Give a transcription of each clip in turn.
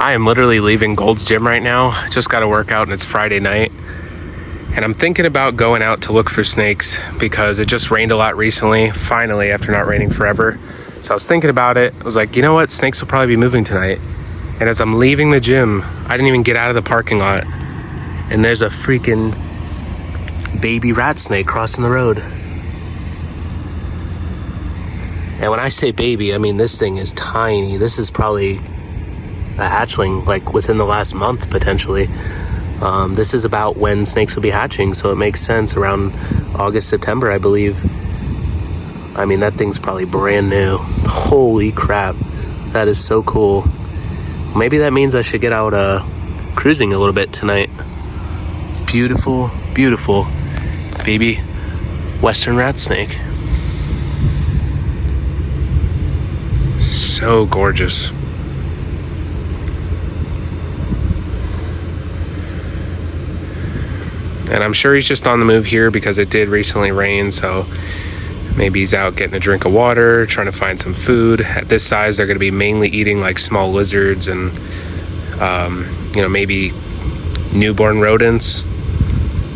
I am literally leaving Gold's Gym right now. Just got to work out and it's Friday night. And I'm thinking about going out to look for snakes because it just rained a lot recently, finally, after not raining forever. So I was thinking about it. I was like, you know what? Snakes will probably be moving tonight. And as I'm leaving the gym, I didn't even get out of the parking lot. And there's a freaking baby rat snake crossing the road. And when I say baby, I mean this thing is tiny. This is probably a hatchling, like within the last month, potentially. This is about when snakes will be hatching, so it makes sense around August, September, I believe. I mean, that thing's probably brand new. Holy crap. That is so cool. Maybe that means I should get out cruising a little bit tonight. Beautiful, beautiful baby western rat snake. So gorgeous. And I'm sure he's just on the move here because it did recently rain, so maybe he's out getting a drink of water, trying to find some food. At this size, they're going to be mainly eating like small lizards and, maybe newborn rodents,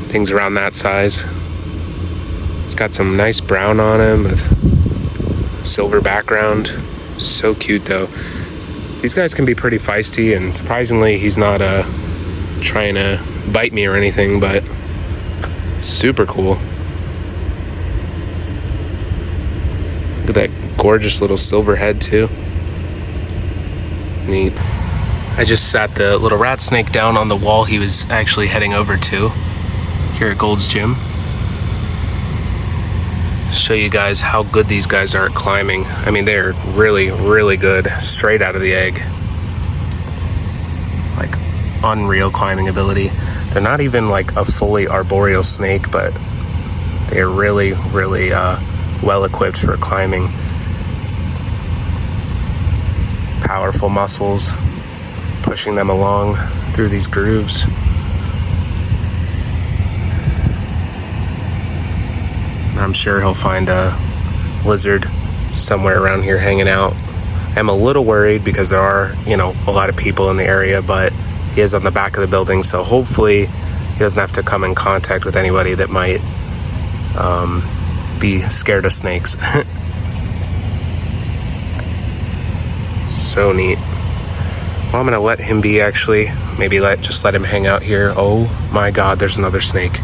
things around that size. It's got some nice brown on him with silver background. So cute, though. These guys can be pretty feisty, and surprisingly, he's not trying to bite me or anything, but super cool. Look at that gorgeous little silver head too. Neat. I just sat the little rat snake down on the wall he was actually heading over to here at Gold's Gym. Show you guys how good these guys are at climbing. I mean, they're really, really good straight out of the egg. Like unreal climbing ability. They're not even like a fully arboreal snake, but they are really, really well equipped for climbing. Powerful muscles pushing them along through these grooves. I'm sure he'll find a lizard somewhere around here hanging out. I'm a little worried because there are, a lot of people in the area, but he is on the back of the building, so hopefully he doesn't have to come in contact with anybody that might be scared of snakes. So neat. Well, I'm gonna let him be, actually. Maybe just let him hang out here. Oh my God, there's another snake.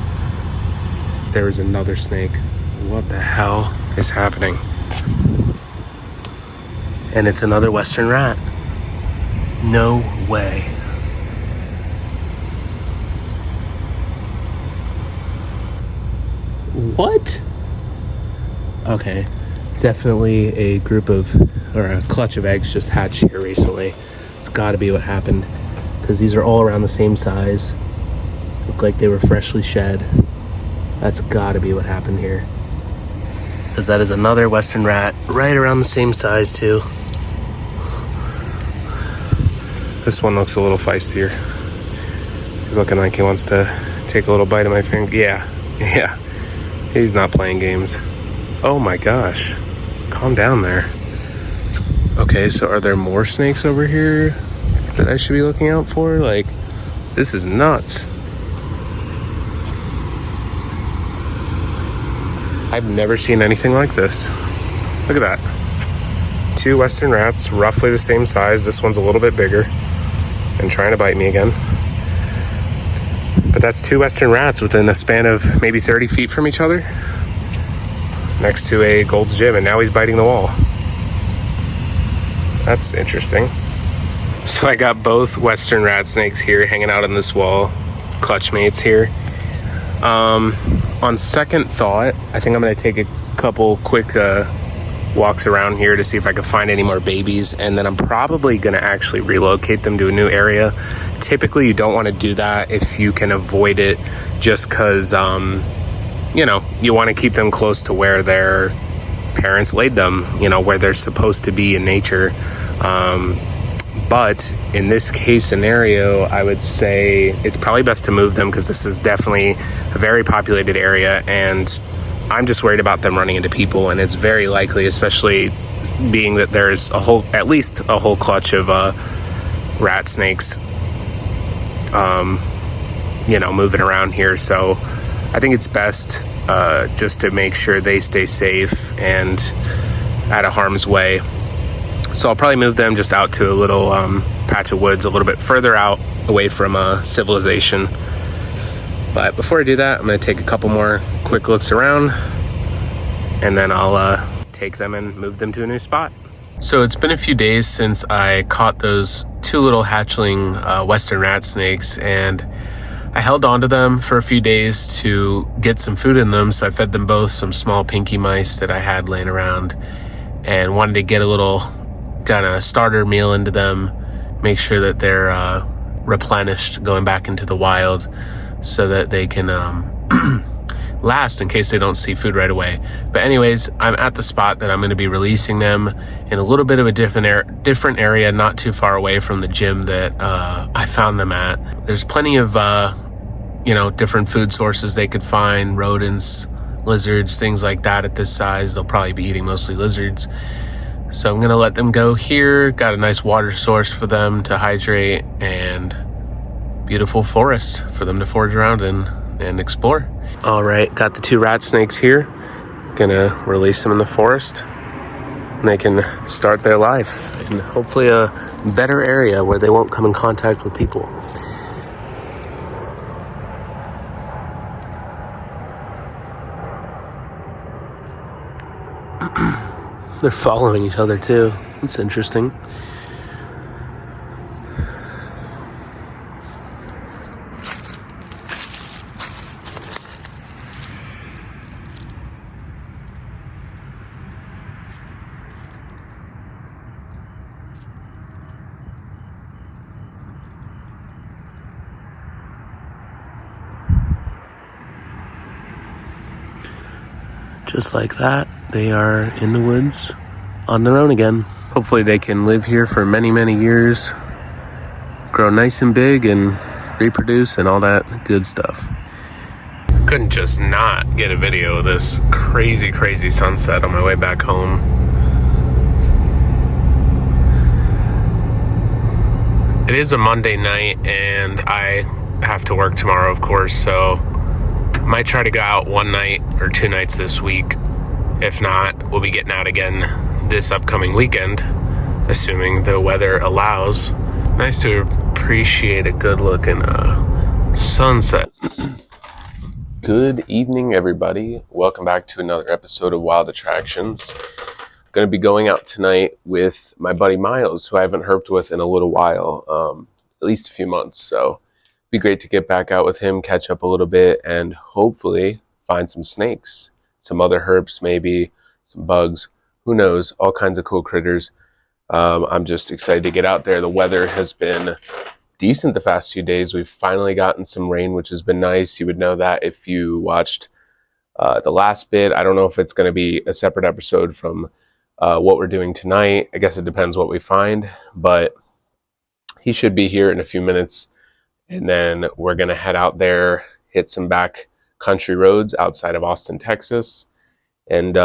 There is another snake. What the hell is happening? And it's another western rat. No way. What? Okay, definitely a clutch of eggs just hatched here recently. It's got to be what happened, because these are all around the same size. Look like they were freshly shed. That's got to be what happened here, because that is another western rat right around the same size too. This one looks a little feistier. He's looking like he wants to take a little bite of my finger. Yeah. He's not playing games. Oh my gosh. Calm down there. Okay, so are there more snakes over here that I should be looking out for? Like, this is nuts. I've never seen anything like this. Look at that. 2 western rats, roughly the same size. This one's a little bit bigger and trying to bite me again. But that's 2 western rats within a span of maybe 30 feet from each other, next to a Gold's Gym, and now he's biting the wall. That's interesting. So I got both western rat snakes here hanging out on this wall, clutch mates here. On second thought, I think I'm going to take a couple quick walks around here to see if I can find any more babies, and then I'm probably going to actually relocate them to a new area. Typically, you don't want to do that if you can avoid it, just because, you want to keep them close to where their parents laid them, where they're supposed to be in nature. But in this case scenario, I would say it's probably best to move them, because this is definitely a very populated area, and I'm just worried about them running into people, and it's very likely, especially being that there's at least a whole clutch of rat snakes, you know, moving around here. So I think it's best just to make sure they stay safe and out of harm's way. So I'll probably move them just out to a little patch of woods a little bit further out away from civilization. But before I do that, I'm going to take a couple more quick looks around, and then I'll take them and move them to a new spot. So it's been a few days since I caught those 2 little hatchling western rat snakes, and I held on to them for a few days to get some food in them. So I fed them both some small pinky mice that I had laying around, and wanted to get a little kind of starter meal into them, make sure that they're replenished going back into the wild, so that they can last in case they don't see food right away. But anyways, I'm at the spot that I'm going to be releasing them in a little bit of a different area, not too far away from the gym that I found them at. There's plenty of you know, different food sources they could find, rodents, lizards, things like that. At this size, they'll probably be eating mostly lizards. So I'm going to let them go here. Got a nice water source for them to hydrate, and beautiful forest for them to forage around and explore. All right, got the 2 rat snakes here. Gonna release them in the forest, and they can start their life in hopefully a better area where they won't come in contact with people. They're following each other too. That's interesting. Just like that, they are in the woods on their own again. Hopefully they can live here for many, many years, grow nice and big, and reproduce and all that good stuff. Couldn't just not get a video of this crazy, crazy sunset on my way back home. It is a Monday night, and I have to work tomorrow, of course, so might try to go out one night or 2 nights this week. If not, we'll be getting out again this upcoming weekend, assuming the weather allows. Nice to appreciate a good looking sunset. Good evening, everybody. Welcome back to another episode of Wild Attractions. Going to be going out tonight with my buddy Miles, who I haven't herped with in a little while, at least a few months. So be great to get back out with him, catch up a little bit, and hopefully find some snakes, some other herps, maybe some bugs, who knows, all kinds of cool critters. I'm just excited to get out there. The weather has been decent the past few days. We've finally gotten some rain, which has been nice. You would know that if you watched the last bit. I don't know if it's going to be a separate episode from what we're doing tonight. I guess it depends what we find, but he should be here in a few minutes. And then we're going to head out there, hit some back country roads outside of Austin, Texas, and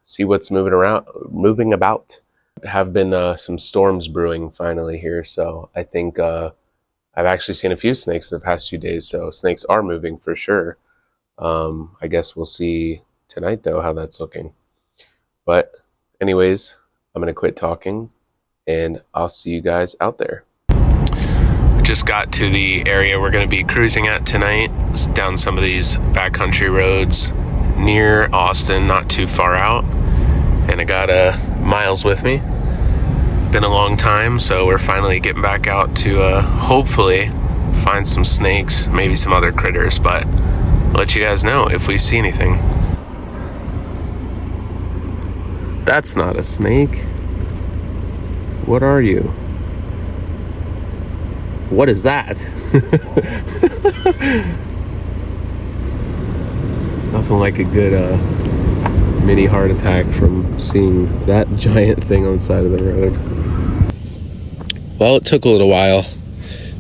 see what's moving about. There have been some storms brewing finally here, so I think I've actually seen a few snakes in the past few days, so snakes are moving for sure. I guess we'll see tonight, though, how that's looking. But anyways, I'm going to quit talking, and I'll see you guys out there. Just got to the area we're going to be cruising at tonight. It's down some of these backcountry roads near Austin, not too far out. And I got Miles with me. Been a long time, so we're finally getting back out to hopefully find some snakes, maybe some other critters, but I'll let you guys know if we see anything. That's not a snake. What are you? What is that? Nothing like a good mini heart attack from seeing that giant thing on the side of the road. Well, it took a little while,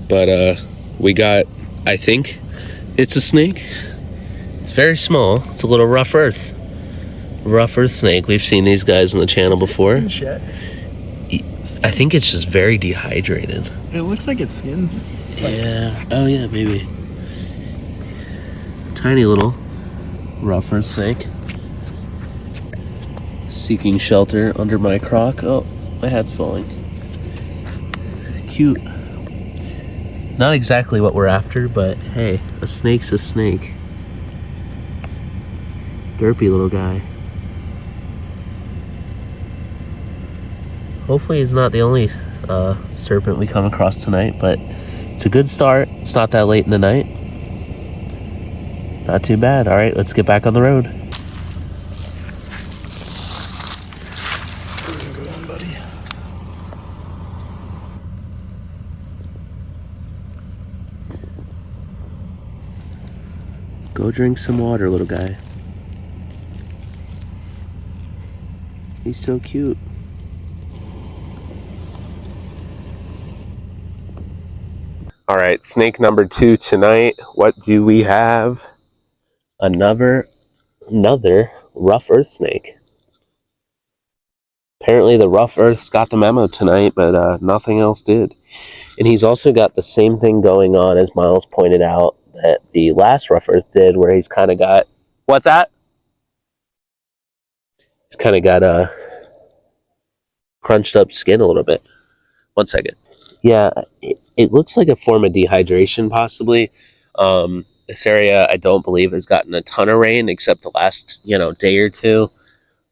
but we got, I think it's a snake. It's very small. It's a little rough earth snake. We've seen these guys on the channel before. I think it's just very dehydrated. It looks like its skin's like... Yeah. Oh, yeah, maybe. Tiny little rough earth snake. Seeking shelter under my crock. Oh, my hat's falling. Cute. Not exactly what we're after, but hey, a snake's a snake. Derpy little guy. Hopefully he's not the only serpent we come across tonight, but it's a good start. It's not that late in the night. Not too bad. All right, let's get back on the road. Go on, buddy. Go drink some water, little guy. He's so cute. All right, snake number 2 tonight. What do we have? Another rough earth snake. Apparently the rough earth's got the memo tonight, but nothing else did. And he's also got the same thing going on, as Miles pointed out, that the last rough earth did, where he's kind of got... What's that? He's kind of got a crunched up skin a little bit. 1 second. Yeah, it looks like a form of dehydration, possibly. This area, I don't believe, has gotten a ton of rain, except the last, day or two.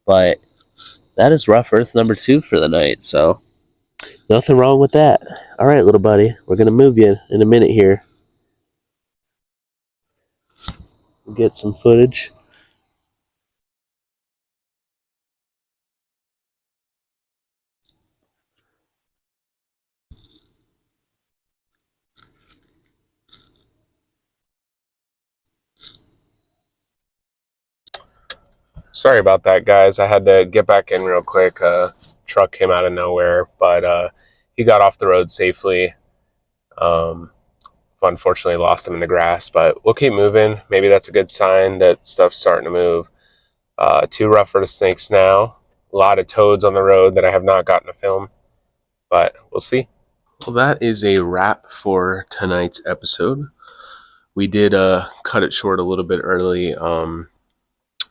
But that is rough earth number 2 for the night, so nothing wrong with that. All right, little buddy, we're going to move you in a minute here. We'll get some footage. Sorry about that, guys. I had to get back in real quick. Truck came out of nowhere, but he got off the road safely. Unfortunately, lost him in the grass, but we'll keep moving. Maybe that's a good sign that stuff's starting to move. 2 rough earth snakes now. A lot of toads on the road that I have not gotten to film, but we'll see. Well, that is a wrap for tonight's episode. We did cut it short a little bit early.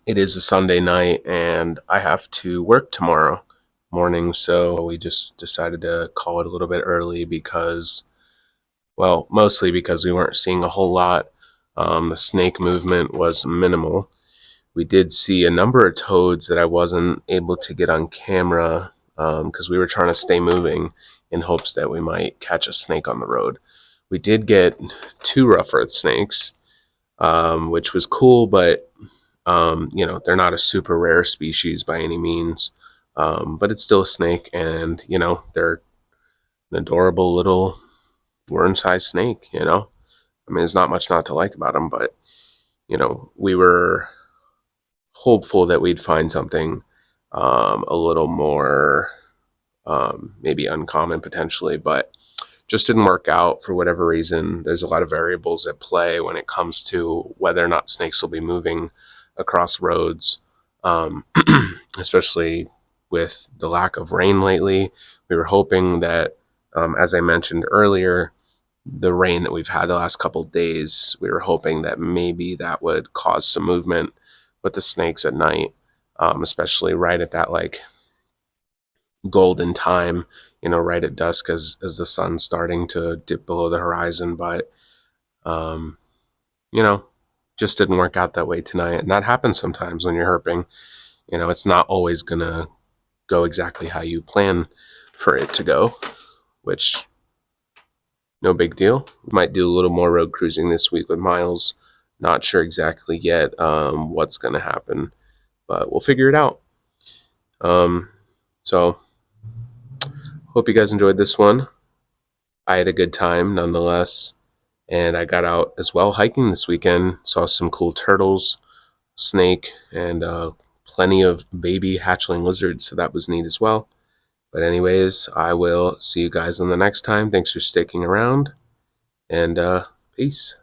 It is a Sunday night, and I have to work tomorrow morning, so we just decided to call it a little bit early because, well, mostly because we weren't seeing a whole lot. The snake movement was minimal. We did see a number of toads that I wasn't able to get on camera because we were trying to stay moving in hopes that we might catch a snake on the road. We did get 2 rough earth snakes, which was cool, but they're not a super rare species by any means, but it's still a snake, and they're an adorable little worm-sized snake. I mean, there's not much not to like about them, but we were hopeful that we'd find something a little more maybe uncommon potentially, but just didn't work out for whatever reason. There's a lot of variables at play when it comes to whether or not snakes will be moving across roads, especially with the lack of rain lately. We were hoping that, as I mentioned earlier, the rain that we've had the last couple of days, we were hoping that maybe that would cause some movement with the snakes at night, especially right at that golden time, right at dusk as the sun's starting to dip below the horizon. But just didn't work out that way tonight, and that happens sometimes when you're herping. It's not always gonna go exactly how you plan for it to go, which, no big deal. We might do a little more road cruising this week with Miles. Not sure exactly yet what's gonna happen, but we'll figure it out. So hope you guys enjoyed this one. I had a good time nonetheless, and I got out as well hiking this weekend. Saw some cool turtles, snake, and plenty of baby hatchling lizards, so that was neat as well. But anyways, I will see you guys on the next time. Thanks for sticking around, and peace.